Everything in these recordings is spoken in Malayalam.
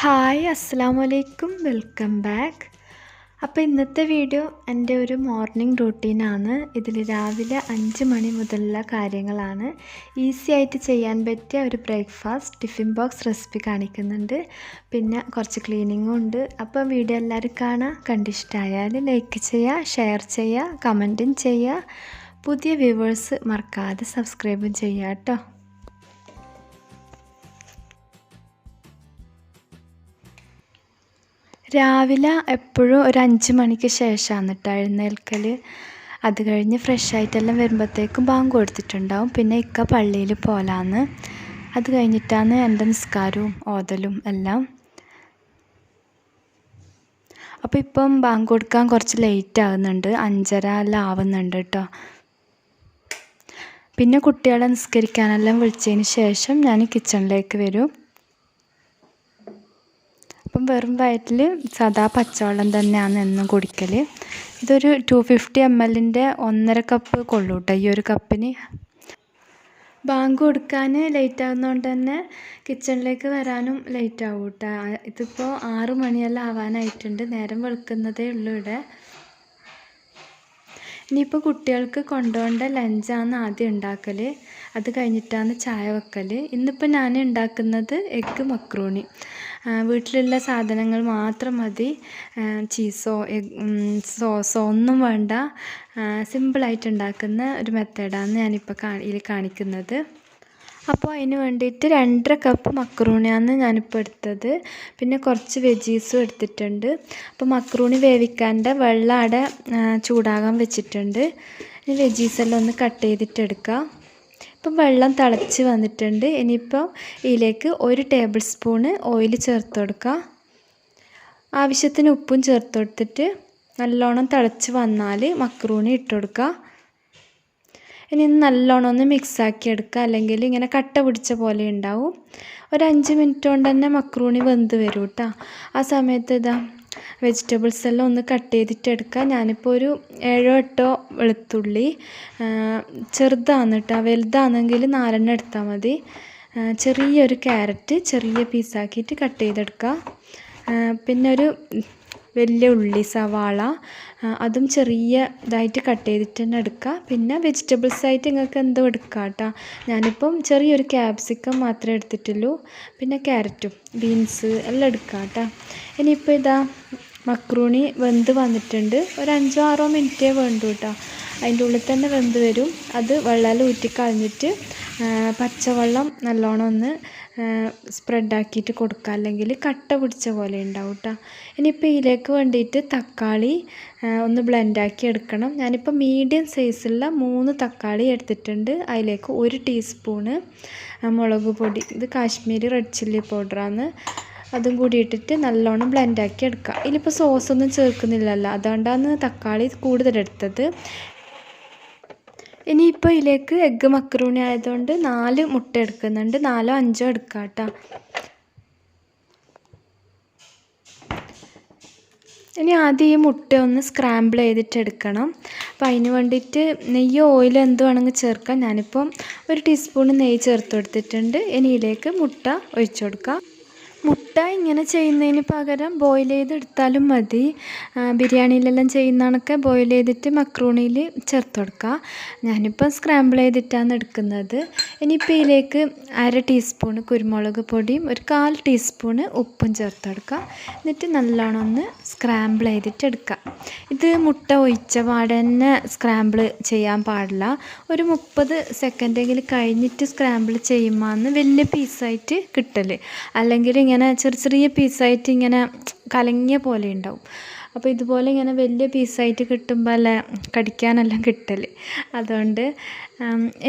ഹായ് അസ്സലാമലൈക്കും വെൽക്കം ബാക്ക്. അപ്പോൾ ഇന്നത്തെ വീഡിയോ എൻ്റെ ഒരു മോർണിംഗ് റൂട്ടീനാണ്. ഇതിൽ രാവിലെ 5 മണി മുതലുള്ള കാര്യങ്ങളാണ്. ഈസി ആയിട്ട് ചെയ്യാൻ പറ്റിയ ഒരു ബ്രേക്ക്ഫാസ്റ്റ് ടിഫിൻ ബോക്സ് റെസിപ്പി കാണിക്കുന്നുണ്ട്. പിന്നെ കുറച്ച് ക്ലീനിങ്ങും ഉണ്ട്. അപ്പോൾ വീഡിയോ എല്ലാവരും കാണാം. കണ്ടിഷ്ടമായാൽ ലൈക്ക് ചെയ്യുക, ഷെയർ ചെയ്യുക, കമൻറ്റും ചെയ്യുക. പുതിയ വ്യൂവേഴ്സ് മറക്കാതെ സബ്സ്ക്രൈബും ചെയ്യുക കേട്ടോ. രാവിലെ എപ്പോഴും ഒരു 5 മണിക്ക് ശേഷമാണ് കേട്ടോ എഴുന്നേൽക്കൽ. അത് കഴിഞ്ഞ് ഫ്രഷ് ആയിട്ടെല്ലാം വരുമ്പോഴത്തേക്കും ബാങ്ക് കൊടുത്തിട്ടുണ്ടാവും. പിന്നെ ഇക്ക പള്ളിയിൽ പോലാന്ന്. അത് കഴിഞ്ഞിട്ടാണ് എൻ്റെ നിസ്കാരവും ഓതലും എല്ലാം. അപ്പോൾ ഇപ്പം ബാങ്ക് കൊടുക്കാൻ കുറച്ച് ലേറ്റ് ആകുന്നുണ്ട്, 5:30 എല്ലാം ആവുന്നുണ്ട് കേട്ടോ. പിന്നെ കുട്ടികളെ നിസ്കരിക്കാനെല്ലാം വിളിച്ചതിന് ശേഷം ഞാൻ കിച്ചണിലേക്ക് വരും. അപ്പം വെറും വയറ്റിൽ സാദാ പച്ചവെള്ളം തന്നെയാണ് എന്നും കുടിക്കൽ. ഇതൊരു 250 ml 1.5 കപ്പ് കൊള്ളൂ കേട്ടോ ഈ ഒരു കപ്പിന്. ബാങ്ക് കൊടുക്കാൻ ലേറ്റ് ആകുന്നതുകൊണ്ട് തന്നെ കിച്ചണിലേക്ക് വരാനും ലേറ്റ് ആവും കേട്ടോ. ഇതിപ്പോൾ 6 മണിയെല്ലാം ആവാനായിട്ടുണ്ട്. നേരം വെളുക്കുന്നതേ ഉള്ളൂ ഇവിടെ. ഇനിയിപ്പോൾ കുട്ടികൾക്ക് കൊണ്ടുപോകേണ്ട ലഞ്ചാണ് ആദ്യം ഉണ്ടാക്കൽ. അത് കഴിഞ്ഞിട്ടാണ് ചായ വെക്കൽ. ഇന്നിപ്പോൾ ഞാൻ ഉണ്ടാക്കുന്നത് എഗ്ഗ് മക്രൂണി. വീട്ടിലുള്ള സാധനങ്ങൾ മാത്രം മതി. ചീസോ സോസോ ഒന്നും വേണ്ട. സിമ്പിളായിട്ട് ഉണ്ടാക്കുന്ന ഒരു മെത്തേഡാണ് ഞാനിപ്പോൾ കാണിക്കുന്നത്. അപ്പോൾ അതിന് വേണ്ടിയിട്ട് 2.5 കപ്പ് മക്രൂണിയാണ് ഞാനിപ്പോൾ എടുത്തത്. പിന്നെ കുറച്ച് വെജീസും എടുത്തിട്ടുണ്ട്. അപ്പോൾ മക്രൂണി വേവിക്കാണ്ട് വെള്ളം അവിടെ ചൂടാകാൻ വെച്ചിട്ടുണ്ട്. ഇനി വെജീസെല്ലാം ഒന്ന് കട്ട് ചെയ്തിട്ടെടുക്കാം. ഇപ്പം വെള്ളം തിളച്ച് വന്നിട്ടുണ്ട്. ഇനിയിപ്പോൾ ഇതിലേക്ക് 1 ടേബിൾ സ്പൂണ് ഓയിൽ ചേർത്ത് കൊടുക്കുക. ആവശ്യത്തിന് ഉപ്പും ചേർത്ത് കൊടുത്തിട്ട് നല്ലോണം തിളച്ച് വന്നാൽ മക്രൂണി ഇട്ട് കൊടുക്കുക. ഇനി നല്ലോണം ഒന്ന് മിക്സാക്കി എടുക്കുക, അല്ലെങ്കിൽ ഇങ്ങനെ കട്ട പിടിച്ച പോലെ ഉണ്ടാവും. ഒരു 5 മിനിറ്റ് കൊണ്ട് തന്നെ മക്രൂണി വെന്ത് വരും കേട്ടോ. ആ സമയത്ത് വെജിറ്റബിൾസ് എല്ലാം ഒന്ന് കട്ട് ചെയ്തിട്ടെടുക്കുക. ഞാനിപ്പോൾ ഒരു 7-8 വെളുത്തുള്ളി, ചെറുതാണ് കേട്ടോ. വലുതാണെങ്കിൽ 4 എടുത്താൽ മതി. ചെറിയൊരു ക്യാരറ്റ് ചെറിയ പീസാക്കിയിട്ട് കട്ട് ചെയ്തെടുക്കുക. പിന്നെ ഒരു വലിയ ഉള്ളി സവാള, അതും ചെറിയ ഇതായിട്ട് കട്ട് ചെയ്തിട്ട് തന്നെ എടുക്കുക. പിന്നെ വെജിറ്റബിൾസ് ആയിട്ട് നിങ്ങൾക്ക് എന്തോ എടുക്കാം കേട്ടോ. ഞാനിപ്പം ചെറിയൊരു ക്യാപ്സിക്കം മാത്രമേ എടുത്തിട്ടുള്ളൂ. പിന്നെ ക്യാരറ്റും ബീൻസ് എല്ലാം എടുക്കാം കേട്ടോ. ഇനിയിപ്പോൾ മക്രൂണി വെന്ത് വന്നിട്ടുണ്ട്. ഒരു 5-6 മിനിറ്റേ വേണ്ടൂ കേട്ടോ. അതിൻ്റെ ഉള്ളിൽ തന്നെ വെന്ത് വരും. അത് വെള്ളം ഊറ്റിക്കളഞ്ഞിട്ട് പച്ചവെള്ളം നല്ലോണം ഒന്ന് സ്പ്രെഡാക്കിയിട്ട് കൊടുക്കുക, അല്ലെങ്കിൽ കട്ട പിടിച്ച പോലെ ഉണ്ടാവും കേട്ടോ. ഇനിയിപ്പോൾ ഇതിലേക്ക് വേണ്ടിയിട്ട് തക്കാളി ഒന്ന് ബ്ലെൻഡാക്കി എടുക്കണം. ഞാനിപ്പോൾ മീഡിയം സൈസുള്ള 3 തക്കാളി എടുത്തിട്ടുണ്ട്. അതിലേക്ക് 1 ടീസ്പൂണ് മുളക് പൊടി, ഇത് കാശ്മീരി റെഡ് ചില്ലി പൗഡറാണ്, അതും കൂടി ഇട്ടിട്ട് നല്ലോണം ബ്ലെൻഡാക്കി എടുക്കുക. ഇതിലിപ്പോൾ സോസൊന്നും ചേർക്കുന്നില്ലല്ലോ, അതുകൊണ്ടാണ് തക്കാളി കൂടുതലെടുത്തത്. ഇനിയിപ്പോൾ ഇതിലേക്ക് എഗ്ഗ് മക്രൂണി ആയതുകൊണ്ട് 4 മുട്ട എടുക്കുന്നുണ്ട്. 4-5 എടുക്കാം കേട്ടോ. ഇനി ആദ്യം ഈ മുട്ട ഒന്ന് സ്ക്രാമ്പിൾ ചെയ്തിട്ട് എടുക്കണം. അപ്പോൾ അതിന് വേണ്ടിയിട്ട് നെയ്യോ ഓയിലോ എന്ത് വേണമെങ്കിൽ ചേർക്കാം. ഞാനിപ്പം 1 ടീസ്പൂൺ നെയ്യ് ചേർത്ത് കൊടുത്തിട്ടുണ്ട്. ഇനി ഇതിലേക്ക് മുട്ട ഒഴിച്ചു കൊടുക്കാം. മുട്ട ഇങ്ങനെ ചെയ്യുന്നതിന് പകരം ബോയിൽ ചെയ്തെടുത്താലും മതി. ബിരിയാണിയിലെല്ലാം ചെയ്യുന്നതൊക്കെ ബോയിൽ ചെയ്തിട്ട് മക്രൂണിയിൽ ചേർത്ത് കൊടുക്കുക. ഞാനിപ്പോൾ സ്ക്രാമ്പിൾ ചെയ്തിട്ടാണ് എടുക്കുന്നത്. ഇനിയിപ്പോൾ ഇതിലേക്ക് 1/2 ടീസ്പൂണ് കുരുമുളക് പൊടിയും 1/4 ടീസ്പൂണ് ഉപ്പും ചേർത്ത് കൊടുക്കുക. എന്നിട്ട് നല്ലോണം ഒന്ന് സ്ക്രാമ്പിൾ ചെയ്തിട്ട് എടുക്കുക. ഇത് മുട്ട ഒഴിച്ച പാടെ തന്നെ സ്ക്രാമ്പിൾ ചെയ്യാൻ പാടില്ല. ഒരു 30 സെക്കൻഡെങ്കിലും കഴിഞ്ഞിട്ട് സ്ക്രാമ്പിൾ ചെയ്യുമ്പോൾ വലിയ പീസായിട്ട് കിട്ടൽ, അല്ലെങ്കിൽ ഇങ്ങനെ ചെറിയ പീസായിട്ട് ഇങ്ങനെ കലങ്ങിയ പോലെ ഉണ്ടാവും. അപ്പോൾ ഇതുപോലെ ഇങ്ങനെ വലിയ പീസായിട്ട് കിട്ടുമ്പോൾ അല്ല കടിക്കാനെല്ലാം കിട്ടൽ. അതുകൊണ്ട്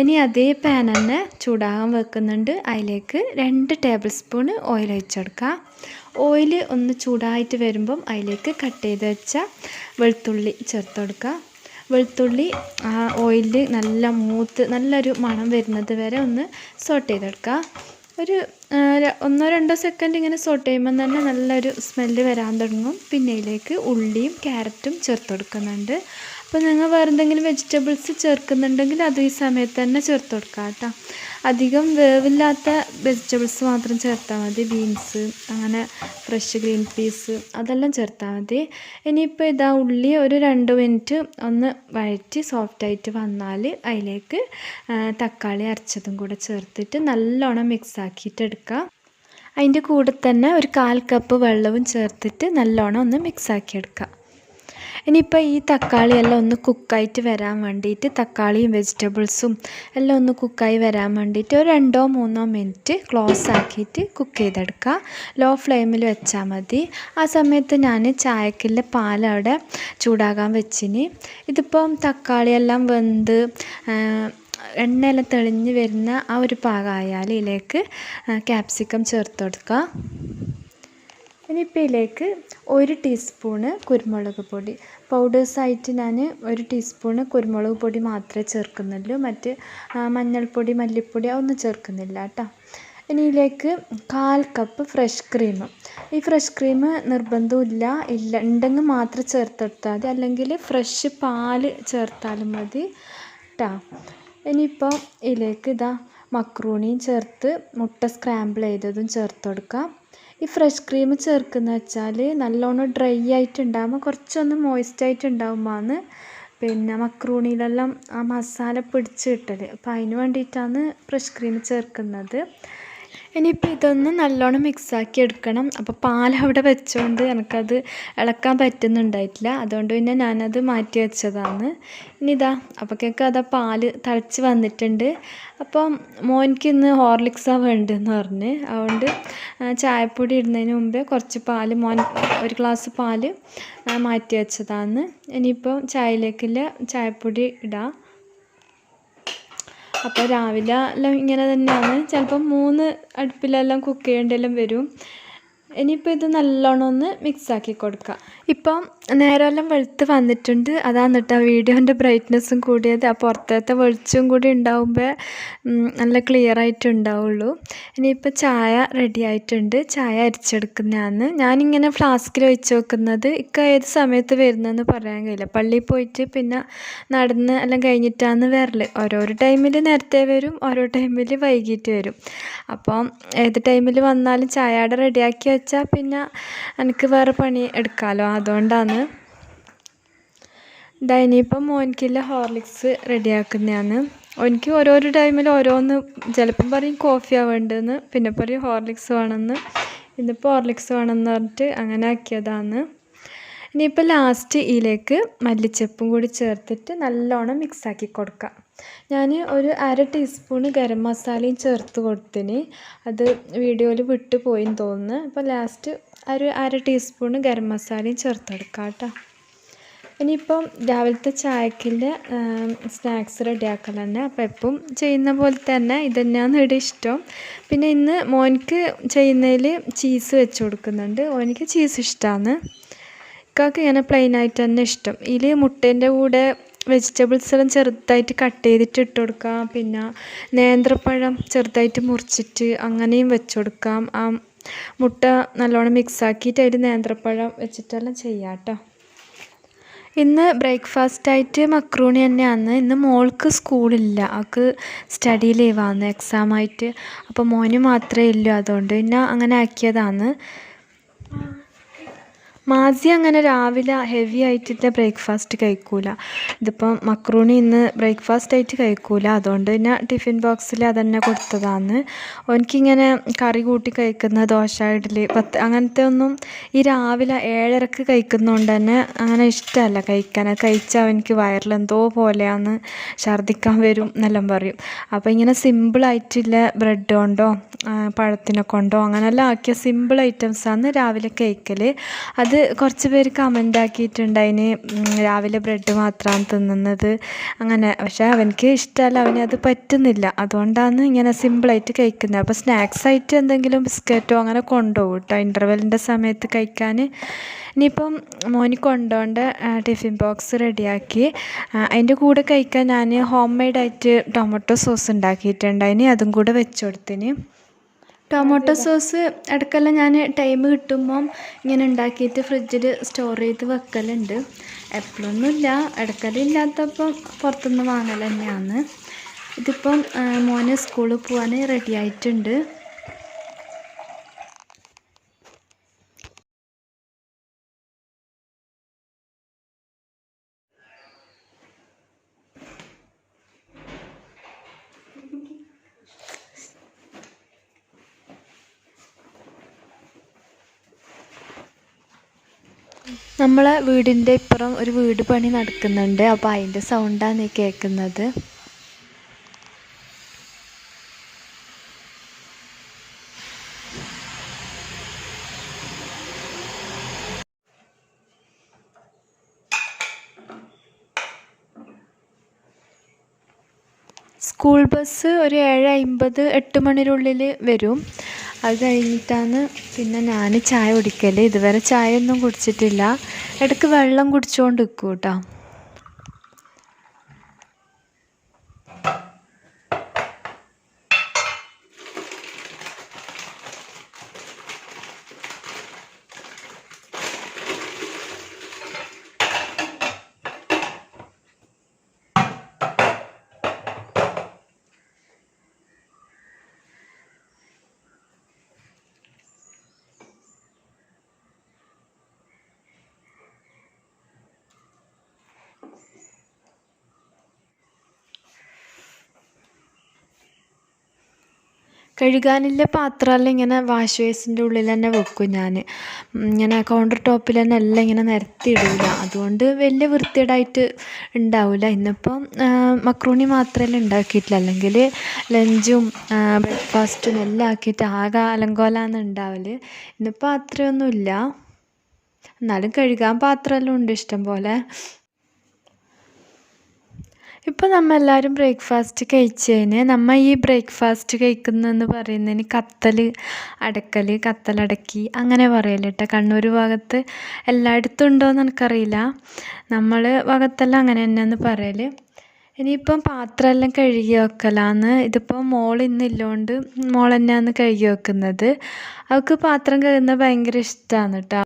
ഇനി അതേ പാൻ തന്നെ ചൂടാകാൻ വെക്കുന്നുണ്ട്. അതിലേക്ക് 2 ടേബിൾ സ്പൂണ് ഓയിൽ ഒഴിച്ചെടുക്കുക. ഓയിൽ ഒന്ന് ചൂടായിട്ട് വരുമ്പം അതിലേക്ക് കട്ട് ചെയ്ത് വെച്ച വെളുത്തുള്ളി ചേർത്ത് കൊടുക്കുക. വെളുത്തുള്ളി ആ ഓയിലിൽ നല്ല മൂത്ത് നല്ലൊരു മണം വരുന്നത് വരെ ഒന്ന് സോട്ട് ചെയ്തെടുക്കുക. ഒരു 1-2 സെക്കൻഡ് ഇങ്ങനെ സോട്ട് ചെയ്യുമ്പം തന്നെ നല്ലൊരു സ്മെല്ല് വരാൻ തുടങ്ങും. പിന്നെ ഇതിലേക്ക് ഉള്ളിയും ക്യാരറ്റും ചേർത്ത് കൊടുക്കുന്നുണ്ട്. അപ്പോൾ നിങ്ങൾ വേറെ എന്തെങ്കിലും വെജിറ്റബിൾസ് ചേർക്കുന്നുണ്ടെങ്കിൽ അത് ഈ സമയത്ത് തന്നെ ചേർത്ത് കൊടുക്കാം കേട്ടോ. അധികം വേവില്ലാത്ത വെജിറ്റബിൾസ് മാത്രം ചേർത്താൽ മതി. ബീൻസ്, അങ്ങനെ ഫ്രഷ് ഗ്രീൻ പീസ് അതെല്ലാം ചേർത്താൽ മതി. ഇനിയിപ്പോൾ ഇതാ ഉള്ളി ഒരു 2 മിനിറ്റ് ഒന്ന് വഴറ്റി സോഫ്റ്റായിട്ട് വന്നാൽ അതിലേക്ക് തക്കാളി അരച്ചതും കൂടെ ചേർത്തിട്ട് നല്ലോണം മിക്സ് ആക്കിയിട്ട് എടുക്കുക. അതിൻ്റെ കൂടെ തന്നെ ഒരു 1/4 കപ്പ് വെള്ളവും ചേർത്തിട്ട് നല്ലോണം ഒന്ന് മിക്സാക്കി എടുക്കുക. ഇനിയിപ്പോൾ ഈ തക്കാളിയെല്ലാം ഒന്ന് കുക്കായിട്ട് വരാൻ വേണ്ടിയിട്ട്, തക്കാളിയും വെജിറ്റബിൾസും എല്ലാം ഒന്ന് കുക്കായി വരാൻ വേണ്ടിയിട്ട് ഒരു 2-3 മിനിറ്റ് ക്ലോസ് ആക്കിയിട്ട് കുക്ക് ചെയ്തെടുക്കുക. ലോ ഫ്ലെയിമിൽ വെച്ചാൽ മതി. ആ സമയത്ത് ഞാൻ ചായക്കുള്ള പാലവിടെ ചൂടാകാൻ വെച്ചിന്. ഇതിപ്പം തക്കാളിയെല്ലാം വെന്ത് എണ്ണയെല്ലാം തെളിഞ്ഞ് വരുന്ന ആ ഒരു പാകമായാൽ ഇതിലേക്ക് ക്യാപ്സിക്കം ചേർത്ത് കൊടുക്കുക. ഇനിയിപ്പോൾ ഇതിലേക്ക് 1 ടീസ്പൂണ് കുരുമുളക് പൊടി പൗഡേഴ്സായിട്ട് ഞാൻ 1 ടീസ്പൂണ് കുരുമുളക് പൊടി മാത്രമേ ചേർക്കുന്നുള്ളൂ. മറ്റ് മഞ്ഞൾപ്പൊടി, മല്ലിപ്പൊടി അതൊന്നും ചേർക്കുന്നില്ല കേട്ടോ. ഇനി ഇതിലേക്ക് 1/4 കപ്പ് ഫ്രഷ് ക്രീം. ഈ ഫ്രഷ് ക്രീം നിർബന്ധമില്ല, ഉണ്ടെങ്കിൽ മാത്രം ചേർത്തെടുത്താൽ മതി, അല്ലെങ്കിൽ ഫ്രഷ് പാല് ചേർത്താലും മതി കേട്ടോ. ഇനിയിപ്പോൾ ഇതിലേക്ക് ഇതാ മക്രൂണിയും ചേർത്ത് മുട്ട സ്ക്രാമ്പിൾ ചെയ്തതും ചേർത്ത് കൊടുക്കാം. ഈ ഫ്രഷ് ക്രീം ചേർക്കുന്നത് വെച്ചാൽ നല്ലോണം ഡ്രൈ ആയിട്ടുണ്ടാകുമ്പോൾ കുറച്ചൊന്ന് മോയ്സ്റ്റായിട്ട് ഉണ്ടാകുമ്പോഴാണ് പിന്നെ മക്രൂണിയിലെല്ലാം ആ മസാല പിടിച്ച് കിട്ടൽ. അപ്പോൾ അതിന് വേണ്ടിയിട്ടാണ് ഫ്രഷ് ക്രീം ചേർക്കുന്നത്. ഇനിയിപ്പോൾ ഇതൊന്ന് നല്ലോണം മിക്സാക്കി എടുക്കണം. അപ്പോൾ പാലവിടെ വെച്ചുകൊണ്ട് എനിക്കത് ഇളക്കാൻ പറ്റുന്നുണ്ടായിട്ടില്ല, അതുകൊണ്ട് പിന്നെ ഞാനത് മാറ്റി വെച്ചതാണ്. ഇനി ഇതാ അപ്പോഴേക്കും അതാ പാല് തിളച്ച് വന്നിട്ടുണ്ട്. അപ്പം മോനിക്ക് ഇന്ന് ഹോർലിക്സാണ് വേണ്ടതെന്ന് പറഞ്ഞ്, അതുകൊണ്ട് ചായപ്പൊടി ഇടുന്നതിന് മുമ്പേ കുറച്ച് പാല് ഒരു ഗ്ലാസ് പാല് മാറ്റി വെച്ചതാണ്. ഇനിയിപ്പോൾ ചായയിലേക്കുള്ള ചായപ്പൊടി ഇടാം. അപ്പോൾ രാവിലെ എല്ലാം ഇങ്ങനെ തന്നെയാണ്, ചിലപ്പം 3 അടുപ്പിലെല്ലാം കുക്ക് ചെയ്യേണ്ടെല്ലാം വരും. ഇനിയിപ്പോൾ ഇത് നല്ലോണം ഒന്ന് മിക്സാക്കി കൊടുക്കുക. ഇപ്പം നേരമെല്ലാം വെളുത്ത് വന്നിട്ടുണ്ട്, അതാണ് കേട്ടോ വീഡിയോൻ്റെ ബ്രൈറ്റ്നസ്സും കൂടിയത്. ആ പുറത്തത്തെ വെളിച്ചവും കൂടി ഉണ്ടാകുമ്പോൾ നല്ല ക്ലിയർ ആയിട്ട് ഉണ്ടാവുള്ളൂ. ഇനിയിപ്പോൾ ചായ റെഡി ആയിട്ടുണ്ട്. ചായ അരിച്ചെടുക്കുന്നതാണ്. ഞാനിങ്ങനെ ഫ്ലാസ്കിൽ ഒഴിച്ച് വെക്കുന്നത് ഏത് സമയത്ത് വരുന്നതെന്ന് പറയാൻ കഴിയില്ല. പള്ളിയിൽ പോയിട്ട് പിന്നെ നടന്ന് എല്ലാം കഴിഞ്ഞിട്ടാണ് വരൽ. ഓരോരോ ടൈമിൽ നേരത്തെ വരും, ഓരോ ടൈമിൽ വൈകിട്ട് വരും. അപ്പം ഏത് ടൈമിൽ വന്നാലും ചായയുടെ റെഡിയാക്കി വെച്ചാൽ പിന്നെ എനിക്ക് വേറെ പണി എടുക്കാമല്ലോ, അതുകൊണ്ടാണ്. ഇനിയിപ്പം മോനിക്കുള്ള ഹോർലിക്സ് റെഡിയാക്കുന്നതാണ്. എനിക്ക് ഓരോരോ ടൈമിൽ ഓരോന്ന്, ചിലപ്പം പറയും കോഫിയാണ് വേണ്ടതെന്ന്, പിന്നെ പറയും ഹോർലിക്സ് വേണമെന്ന്. ഇന്നിപ്പോൾ ഹോർലിക്സ് വേണമെന്ന് പറഞ്ഞിട്ട് അങ്ങനെ ആക്കിയതാണ്. ഇനിയിപ്പോൾ ലാസ്റ്റ് ഇതിലേക്ക് മല്ലിച്ചപ്പും കൂടി ചേർത്തിട്ട് നല്ലോണം മിക്സാക്കി കൊടുക്കുക. ഞാൻ ഒരു 1/2 ടീസ്പൂണ് ഗരം മസാലയും ചേർത്ത് കൊടുത്തിന്, അത് വീഡിയോയിൽ വിട്ടു പോയിന്ന് തോന്നുന്നു. അപ്പോൾ ലാസ്റ്റ് ഒരു 1/2 ടീസ്പൂണ് ഗരം മസാലയും ചേർത്ത് കൊടുക്കാം കേട്ടോ. ഇനിയിപ്പം രാവിലത്തെ ചായക്കുള്ള സ്നാക്സ് റെഡിയാക്കൽ തന്നെ. അപ്പോൾ എപ്പം ചെയ്യുന്ന പോലെ തന്നെ ഇത് തന്നെയാണ് ഇവിടെ ഇഷ്ടം. പിന്നെ ഇന്ന് മോനിക്ക് ചെയ്യുന്നതിൽ ചീസ് വെച്ച് കൊടുക്കുന്നുണ്ട്. ഓനിക്ക് ചീസ് ഇഷ്ടമാണ്. ഇക്കാക്ക് ഇങ്ങനെ പ്ലെയിനായിട്ട് തന്നെ ഇഷ്ടം. ഇതിൽ മുട്ടേൻ്റെ കൂടെ വെജിറ്റബിൾസ് എല്ലാം ചെറുതായിട്ട് കട്ട് ചെയ്തിട്ട് ഇട്ട് കൊടുക്കാം. പിന്നെ നേന്ത്രപ്പഴം ചെറുതായിട്ട് മുറിച്ചിട്ട് അങ്ങനെയും വെച്ച് കൊടുക്കാം. ആ മുട്ട നല്ലോണം മിക്സാക്കിയിട്ട് അതിൽ നേന്ത്രപ്പഴം വെച്ചിട്ടെല്ലാം ചെയ്യാം കേട്ടോ. ഇന്ന് ബ്രേക്ക്ഫാസ്റ്റായിട്ട് മക്രൂണി തന്നെയാണ്. ഇന്ന് മോൾക്ക് സ്കൂളില്ല, അവൾക്ക് സ്റ്റഡി ലീവാണ്, എക്സാമായിട്ട്. അപ്പോൾ മോന് മാത്രമേ ഉള്ളൂ, അതുകൊണ്ട് പിന്നെ അങ്ങനെ ആക്കിയതാണ്. മാസി അങ്ങനെ രാവിലെ ഹെവി ആയിട്ടുള്ള ബ്രേക്ക്ഫാസ്റ്റ് കഴിക്കൂല. ഇതിപ്പം മക്രൂണി ഇന്ന് ബ്രേക്ക്ഫാസ്റ്റ് ആയിട്ട് കഴിക്കൂല, അതുകൊണ്ട് പിന്നെ ടിഫിൻ ബോക്സിൽ അതന്നെ കൊടുത്തതാണ്. എനിക്കിങ്ങനെ കറി കൂട്ടി കഴിക്കുന്ന ദോശ, ഇഡ്ഡലി, അങ്ങനത്തെ ഒന്നും ഈ രാവിലെ 7:30 കഴിക്കുന്നതുകൊണ്ട് തന്നെ അങ്ങനെ ഇഷ്ടമല്ല കഴിക്കാൻ. കഴിച്ചാൽ എനിക്ക് വയറിലെന്തോ പോലെയാണ്, ഛർദ്ദിക്കാൻ വരും എന്നെല്ലാം പറയും. അപ്പോൾ ഇങ്ങനെ സിമ്പിളായിട്ടുള്ള ബ്രെഡ് കൊണ്ടോ പഴത്തിനെ കൊണ്ടോ അങ്ങനെല്ലാം ആക്കിയ സിമ്പിൾ ഐറ്റംസാണ് രാവിലെ കഴിക്കൽ. അത് കുറച്ച് പേര് കമൻ്റ് ആക്കിയിട്ടുണ്ട്, അതിന് രാവിലെ ബ്രെഡ് മാത്രമാണ് തിന്നുന്നത് അങ്ങനെ. പക്ഷേ അവനക്ക് ഇഷ്ടമല്ല, അവനത് പറ്റുന്നില്ല, അതുകൊണ്ടാണ് ഇങ്ങനെ സിമ്പിളായിട്ട് കഴിക്കുന്നത്. അപ്പോൾ സ്നാക്സായിട്ട് എന്തെങ്കിലും ബിസ്ക്കറ്റോ അങ്ങനെ കൊണ്ടുപോകും കേട്ടോ ഇൻ്റർവെല്ലിൻ്റെ സമയത്ത് കഴിക്കാൻ. ഇനിയിപ്പം മോന് കൊണ്ടുപോകേണ്ട ടിഫിൻ ബോക്സ് റെഡിയാക്കി. അതിൻ്റെ കൂടെ കഴിക്കാൻ ഞാൻ ഹോം മെയ്ഡായിട്ട് ടൊമാറ്റോ സോസ് ഉണ്ടാക്കിയിട്ടുണ്ട്, അതിന് അതും കൂടെ വെച്ച് കൊടുത്തിന്. ടൊമാറ്റോ സോസ് ഇടയ്ക്കെല്ലാം ഞാൻ ടൈം കിട്ടുമ്പം ഇങ്ങനെ ഉണ്ടാക്കിയിട്ട് ഫ്രിഡ്ജിൽ സ്റ്റോർ ചെയ്ത് വെക്കലുണ്ട്. എപ്പോഴൊന്നുമില്ല, ഇടയ്ക്കെല്ലാം ഇല്ലാത്തപ്പം പുറത്തുനിന്ന് വാങ്ങൽ തന്നെയാണ്. ഇതിപ്പം മോന് സ്കൂളിൽ പോകാൻ റെഡി ആയിട്ടുണ്ട്. നമ്മളെ വീടിൻ്റെ ഇപ്പുറം ഒരു വീട് പണി നടക്കുന്നുണ്ട്. അപ്പോൾ അതിൻ്റെ സൗണ്ടാണ് ഈ കേൾക്കുന്നത്. സ്കൂൾ ബസ് ഒരു 7:50 8 മണിയുടെ വരും. അത് കഴിഞ്ഞിട്ടാണ് പിന്നെ ഞാൻ ചായ കുടിക്കൽ. ഇതുവരെ ചായ ഒന്നും കുടിച്ചിട്ടില്ല. ഇടയ്ക്ക് വെള്ളം കുടിച്ചുകൊണ്ട് നിൽക്കും കേട്ടോ. കഴുകാനുള്ള പാത്രമെല്ലാം ഇങ്ങനെ വാഷ് ബേസിൻ്റെ ഉള്ളിൽ തന്നെ വെക്കും ഞാൻ. ഇങ്ങനെ കൗണ്ടർ ടോപ്പിൽ തന്നെ എല്ലാം ഇങ്ങനെ നിരത്തിയിടില്ല. അതുകൊണ്ട് വലിയ വൃത്തികേടായിട്ട് ഉണ്ടാവില്ല. ഇന്നിപ്പം മക്രോണി മാത്രമേ ഉണ്ടാക്കിയിട്ടില്ല. അല്ലെങ്കിൽ ലഞ്ചും ബ്രേക്ക്ഫാസ്റ്റും എല്ലാം ആക്കിയിട്ട് ആകെ അലങ്കോലമാണ് ഉണ്ടാവൽ. ഇന്നിപ്പോൾ അത്രയൊന്നുമില്ല. എന്നാലും കഴുകാൻ പാത്രമെല്ലാം ഉണ്ട് ഇഷ്ടം പോലെ. ഇപ്പോൾ നമ്മളെല്ലാവരും ബ്രേക്ക്ഫാസ്റ്റ് കഴിച്ചതിന് നമ്മൾ ഈ ബ്രേക്ക്ഫാസ്റ്റ് കഴിക്കുന്നതെന്ന് പറയുന്നതിന് കത്തലടക്കി അങ്ങനെ പറയൽ കേട്ടോ. കണ്ണൂർ ഭാഗത്ത് എല്ലായിടത്തും ഉണ്ടോയെന്ന് എനിക്കറിയില്ല. നമ്മൾ ഭാഗത്തെല്ലാം അങ്ങനെ തന്നെയാണ് പറയൽ. ഇനിയിപ്പം പാത്രമെല്ലാം കഴുകി വെക്കലാന്ന്. ഇതിപ്പോൾ മോൾ ഇന്നില്ലോണ്ട് മോൾ തന്നെയാണ് കഴുകി വെക്കുന്നത്. അവൾക്ക് പാത്രം കഴുകുന്നത് ഭയങ്കര ഇഷ്ടമാണ് കേട്ടോ.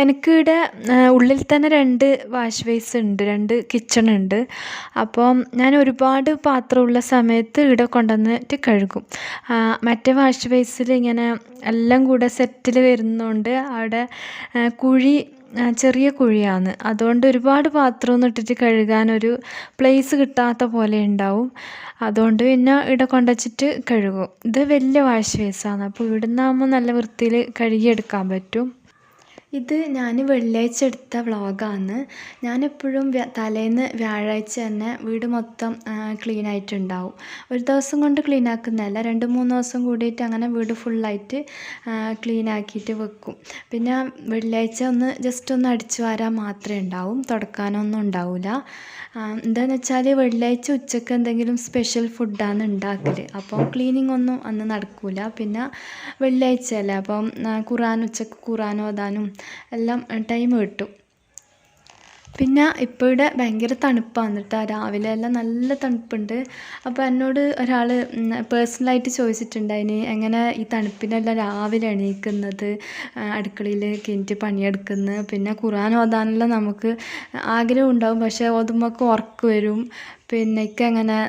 എനിക്കിവിടെ ഉള്ളിൽ തന്നെ 2 വാഷ് ബേസ് ഉണ്ട്, 2 കിച്ചണുണ്ട്. അപ്പം ഞാൻ ഒരുപാട് പാത്രമുള്ള സമയത്ത് ഇവിടെ കൊണ്ടുവന്നിട്ട് കഴുകും. മറ്റേ വാഷ് ബേസിൽ ഇങ്ങനെ എല്ലാം കൂടെ സെറ്റിൽ വരുന്നതുകൊണ്ട് അവിടെ കുഴി ചെറിയ കുഴിയാണ്. അതുകൊണ്ട് ഒരുപാട് പാത്രമൊന്നും ഇട്ടിട്ട് കഴുകാനൊരു പ്ലേസ് കിട്ടാത്ത പോലെ ഉണ്ടാവും. അതുകൊണ്ട് പിന്നെ ഇവിടെ കൊണ്ടുവച്ചിട്ട് കഴുകും. ഇത് വലിയ വാഷ് ബേസാണ്. അപ്പോൾ ഇവിടെ നിന്നാകുമ്പോൾ നല്ല വൃത്തിയിൽ കഴുകിയെടുക്കാൻ പറ്റും. ഇത് ഞാൻ വെള്ളിയാഴ്ച എടുത്ത വ്ളോഗാണ്. ഞാനെപ്പോഴും തലേന്ന് വ്യാഴാഴ്ച തന്നെ വീട് മൊത്തം ക്ലീൻ ആയിട്ടുണ്ടാവും. ഒരു ദിവസം കൊണ്ട് ക്ലീൻ ആക്കുന്നതല്ല, 2-3 ദിവസം കൂടിയിട്ട് അങ്ങനെ വീട് ഫുള്ളായിട്ട് ക്ലീൻ ആക്കിയിട്ട് വെക്കും. പിന്നെ വെള്ളിയാഴ്ച ജസ്റ്റ് ഒന്ന് അടിച്ചു വാരാൻ മാത്രമേ ഉണ്ടാവും, തുടക്കാനൊന്നും ഉണ്ടാവില്ല. എന്താണെന്ന് വെച്ചാൽ വെള്ളിയാഴ്ച ഉച്ചയ്ക്ക് എന്തെങ്കിലും സ്പെഷ്യൽ ഫുഡാണ് ഉണ്ടാക്കൽ. അപ്പോൾ ക്ലീനിങ് ഒന്നും അന്ന് നടക്കില്ല. പിന്നെ വെള്ളിയാഴ്ച അല്ലേ, അപ്പം ഉച്ചയ്ക്ക് ഖുർആൻ ഓതാനും എല്ലാം ടൈം കിട്ടും. പിന്നെ ഇപ്പോൾ ഇവിടെ ഭയങ്കര തണുപ്പാണ് കേട്ടോ. രാവിലെ എല്ലാം നല്ല തണുപ്പുണ്ട്. അപ്പോൾ എന്നോട് ഒരാൾ പേഴ്സണലായിട്ട് ചോദിച്ചിട്ടുണ്ടായിന്, എങ്ങനെ ഈ തണുപ്പിനെല്ലാം രാവിലെ എണീക്കുന്നത്, അടുക്കളയിൽ കിണറ്റ് പണിയെടുക്കുന്നത്. പിന്നെ ഖുർആൻ ഓതാനെല്ലാം നമുക്ക് ആഗ്രഹം ഉണ്ടാവും, പക്ഷേ ഓതുമ്പോൾ ഉറക്കം വരും. പിന്നെ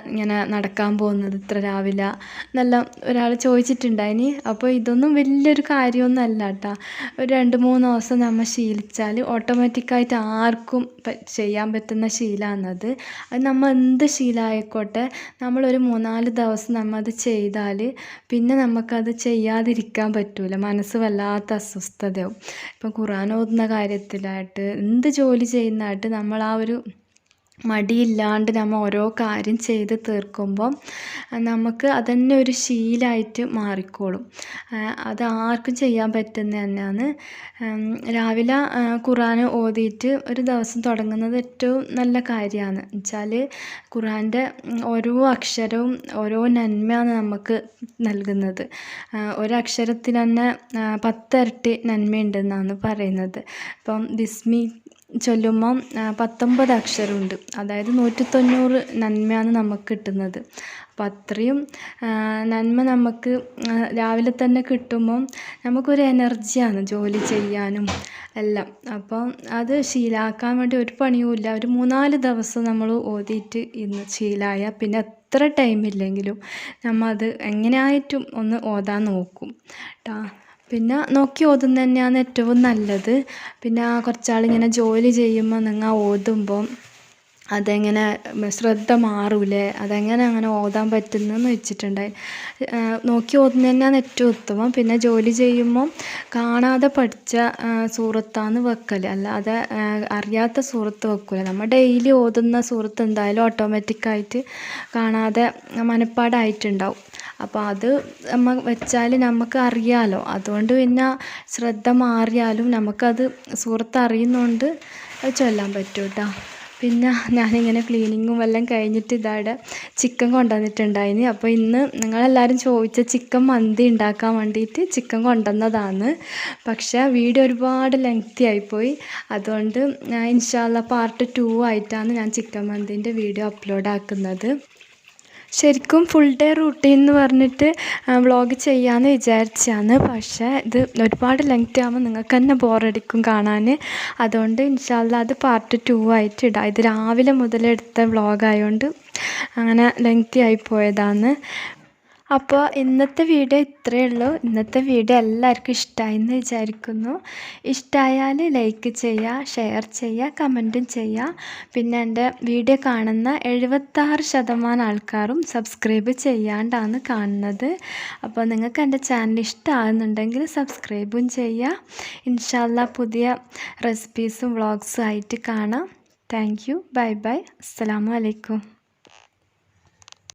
ഇങ്ങനെ നടക്കാൻ പോകുന്നത് ഇത്ര രാവിലെ എന്നെല്ലാം ഒരാൾ ചോദിച്ചിട്ടുണ്ടായിന്. അപ്പോൾ ഇതൊന്നും വലിയൊരു കാര്യമൊന്നും അല്ല കേട്ടോ. ഒരു 2-3 ദിവസം നമ്മൾ ശീലിച്ചാൽ ഓട്ടോമാറ്റിക്കായിട്ട് ആർക്കും ചെയ്യാൻ പറ്റുന്ന ശീലമാണത്. അത് നമ്മൾ എന്ത് ശീലമായിക്കോട്ടെ, നമ്മളൊരു 3-4 ദിവസം നമ്മൾ അത് ചെയ്താൽ പിന്നെ നമുക്കത് ചെയ്യാതിരിക്കാൻ പറ്റില്ല. മനസ്സ് വല്ലാത്ത അസ്വസ്ഥതയാവും. ഇപ്പം ഖുർആൻ ഓതുന്ന കാര്യത്തിലായിട്ട് എന്ത് ജോലി ചെയ്യുന്നതായിട്ട് നമ്മൾ ആ ഒരു മടിയില്ലാണ്ട് നമ്മൾ ഓരോ കാര്യം ചെയ്ത് തീർക്കുമ്പം നമുക്ക് അതന്നെ ഒരു ശീലമായിട്ട് മാറിക്കോളും. അത് ആർക്കും ചെയ്യാൻ പറ്റുന്നത് തന്നെയാണ്. രാവിലെ ഖുർആൻ ഓതിയിട്ട് ഒരു ദിവസം തുടങ്ങുന്നത് ഏറ്റവും നല്ല കാര്യമാണ്. എന്നുവെച്ചാൽ ഖുർആൻ്റെ ഓരോ അക്ഷരവും ഓരോ നന്മയാണ് നമുക്ക് നൽകുന്നത്. ഒരക്ഷരത്തിന് തന്നെ 10 ഇരട്ടി നന്മയുണ്ടെന്നാണ് പറയുന്നത്. ഇപ്പം ചൊല്ലുമ്പം 19 അക്ഷരമുണ്ട്. അതായത് 190 നന്മയാണ് നമുക്ക് കിട്ടുന്നത്. അപ്പം അത്രയും നന്മ നമുക്ക് രാവിലെ തന്നെ കിട്ടുമ്പം നമുക്കൊരു എനർജിയാണ് ജോലി ചെയ്യാനും എല്ലാം. അപ്പം അത് ശീലമാക്കാൻ വേണ്ടി ഒരു പണിയുമില്ല. ഒരു 3-4 ദിവസം നമ്മൾ ഓതിയിട്ട് ഇന്ന് ശീലമായ പിന്നെ എത്ര ടൈമില്ലെങ്കിലും നമ്മൾ അത് എങ്ങനെയായിട്ടും ഒന്ന് ഓതാൻ നോക്കും ട്ടാ. പിന്നെ നോക്കി ഓതുന്നത് തന്നെയാണ് ഏറ്റവും നല്ലത്. പിന്നെ കുറച്ചാളിങ്ങനെ ജോലി ചെയ്യുമ്പോൾ നിങ്ങൾ ഓതുമ്പം അതെങ്ങനെ ശ്രദ്ധ മാറൂലേ, അതെങ്ങനെ അങ്ങനെ ഓതാൻ പറ്റുന്നതെന്ന് വെച്ചിട്ടുണ്ടായി. നോക്കി ഓതുന്നത് തന്നെയാണ് ഏറ്റവും ഉത്തമം. പിന്നെ ജോലി ചെയ്യുമ്പം കാണാതെ പഠിച്ച സൂറത്താണ് വെക്കൽ, അല്ലാതെ അറിയാത്ത സൂറത്ത് വെക്കില്ല. നമ്മൾ ഡെയിലി ഓതുന്ന സൂറത്ത് എന്തായാലും ഓട്ടോമാറ്റിക്കായിട്ട് കാണാതെ മനപ്പാടായിട്ടുണ്ടാവും. അപ്പോൾ അത് നമ്മൾ വെച്ചാൽ നമുക്ക് അറിയാമല്ലോ. അതുകൊണ്ട് പിന്നെ ശ്രദ്ധ മാറിയാലും നമുക്കത് സൂറത്ത് അറിയുന്നതുകൊണ്ട് അത് ചൊല്ലാൻ പറ്റും കേട്ടോ. പിന്നെ ഞാനിങ്ങനെ ക്ലീനിങ്ങും എല്ലാം കഴിഞ്ഞിട്ട് ഇതാടെ ചിക്കൻ കൊണ്ടുവന്നിട്ടുണ്ടായിന്. അപ്പോൾ ഇന്ന് നിങ്ങളെല്ലാവരും ചോദിച്ച ചിക്കൻ മന്തി ഉണ്ടാക്കാൻ വേണ്ടിയിട്ട് ചിക്കൻ കൊണ്ടുവന്നതാണ്. പക്ഷേ വീഡിയോ ഒരുപാട് ലെങ്തി ആയിപ്പോയി. അതുകൊണ്ട് ഇൻഷാ അല്ലാ പാർട്ട് 2 ആയിട്ടാണ് ഞാൻ ചിക്കൻ മന്തീൻ്റെ വീഡിയോ അപ്ലോഡ് ആക്കുന്നത്. ശരിക്കും ഫുൾ ഡേ റൂട്ടീൻ എന്ന് പറഞ്ഞിട്ട് വ്ളോഗ് ചെയ്യാമെന്ന് വിചാരിച്ചതാണ്. പക്ഷേ ഇത് ഒരുപാട് ലെങ്തി ആകുമ്പോൾ നിങ്ങൾക്ക് തന്നെ ബോറടിക്കും കാണാൻ. അതുകൊണ്ട് ഇൻഷാ അല്ലാ അത് പാർട്ട് 2 ആയിട്ട് ഇടാം. ഇത് രാവിലെ മുതലെടുത്ത വ്ളോഗായതുകൊണ്ട് അങ്ങനെ ലെങ്തി ആയി പോയതാണ്. അപ്പോൾ ഇന്നത്തെ വീഡിയോ ഇത്രയേ ഉള്ളൂ. ഇന്നത്തെ വീഡിയോ എല്ലാവർക്കും ഇഷ്ടമായി എന്ന് വിചാരിക്കുന്നു. ഇഷ്ടമായാൽ ലൈക്ക് ചെയ്യുക, ഷെയർ ചെയ്യുക, കമൻറ്റും ചെയ്യുക. പിന്നെ എൻ്റെ വീഡിയോ കാണുന്ന 76% ആൾക്കാരും സബ്സ്ക്രൈബ് ചെയ്യാണ്ടാണ് കാണുന്നത്. അപ്പോൾ നിങ്ങൾക്ക് എൻ്റെ ചാനൽ ഇഷ്ടമാകുന്നുണ്ടെങ്കിൽ സബ്സ്ക്രൈബും ചെയ്യുക. ഇൻഷാ അല്ലാ പുതിയ റെസിപ്പീസും വ്ളോഗ്സും ആയിട്ട് കാണാം. Thank you. Bye bye. അസ്സലാമു അലൈക്കും.